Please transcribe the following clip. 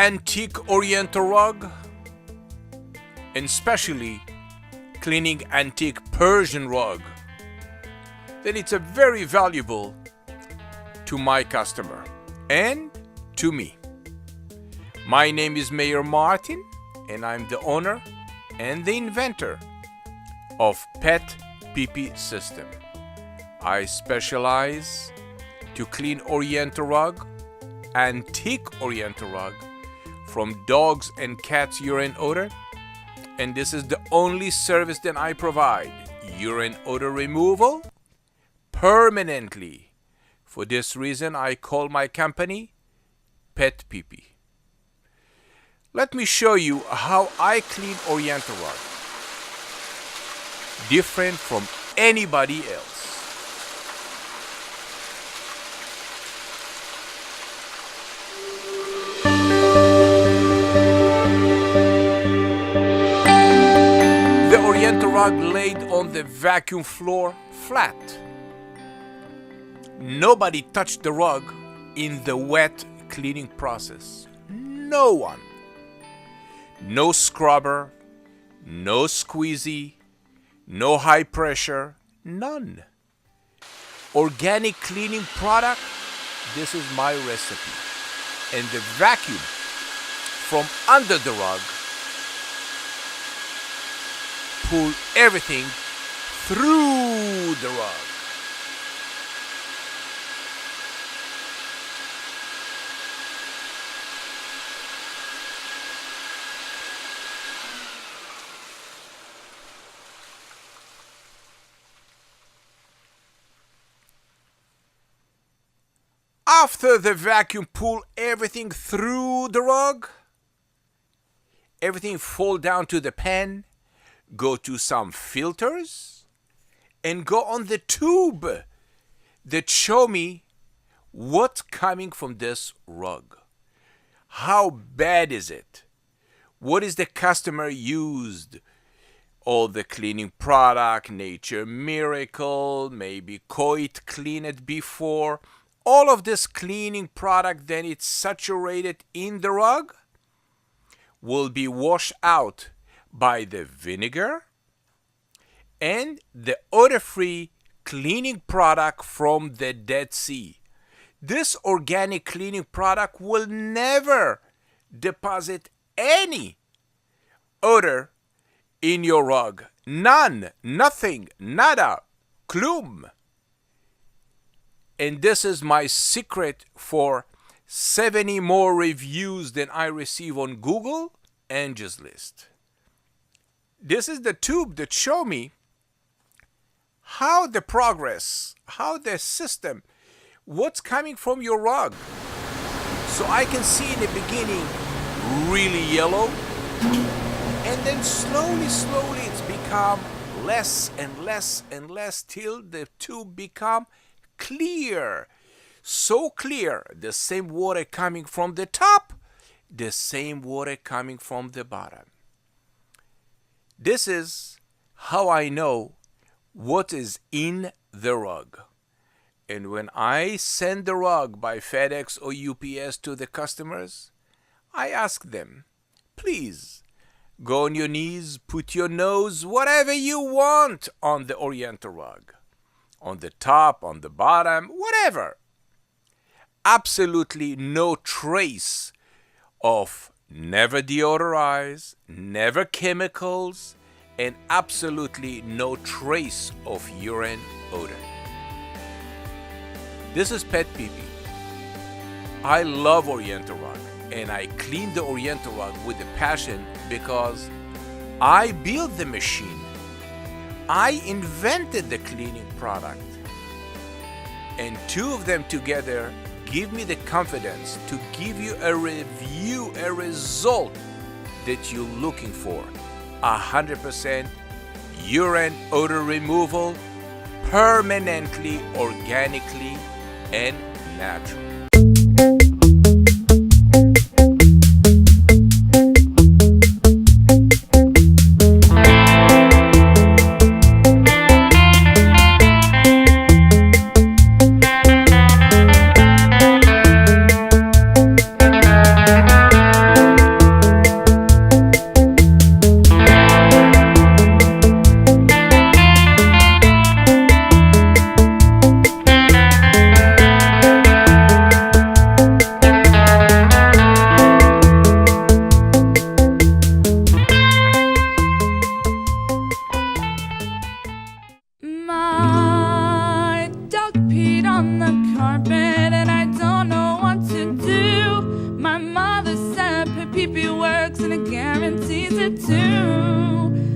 antique Oriental rug, and especially cleaning antique Persian rug, then it's a very valuable to my customer and to me. My name is Mayor Martin, and I'm the owner and the inventor of PetPeePee system. I specialize to clean Oriental rug, antique Oriental rug, from dogs and cats' urine odor, and this is the only service that I provide: urine odor removal permanently. For this reason, I call my company PetPeePee. Let me show you how I clean Oriental rug, different from anybody else. The Oriental rug laid on the vacuum floor flat. Nobody touched the rug in the wet cleaning process. No one. No scrubber, no squeezy, no high pressure, none. Organic cleaning product, this is my recipe. And the vacuum from under the rug pull everything through the rug. After the vacuum pull everything through the rug, everything fall down to the pan, go to some filters, and go on the tube that show me what's coming from this rug. How bad is it? What is the customer used? All the cleaning product, Nature Miracle, maybe Coit cleaned it before. All of this cleaning product, then it's saturated in the rug, will be washed out by the vinegar and the odor-free cleaning product from the Dead Sea. This organic cleaning product will never deposit any odor in your rug. None, nothing, nada, klum. And this is my secret for 70 more reviews than I receive on Google Angie's List. This is the tube that show me how the progress, how the system, what's coming from your rug. So I can see in the beginning really yellow, and then slowly it's become less and less and less till the tube become clear. So clear, the same water coming from the top, the same water coming from the bottom. This is how I know what is in the rug. And when I send the rug by FedEx or UPS to the customers, I ask them, please go on your knees, put your nose, whatever you want on the Oriental rug. On the top, on the bottom, whatever. Absolutely no trace of never deodorized, never chemicals, and absolutely no trace of urine odor. This is PetPeePee. I love Oriental rug, and I clean the Oriental rug with a passion because I built the machine. I invented the cleaning product, and two of them together give me the confidence to give you a review, a result that you're looking for. 100% urine odor removal, permanently, organically, and natural. peed on the carpet and I don't know what to do. My mother said PetPeePee works and it guarantees it too.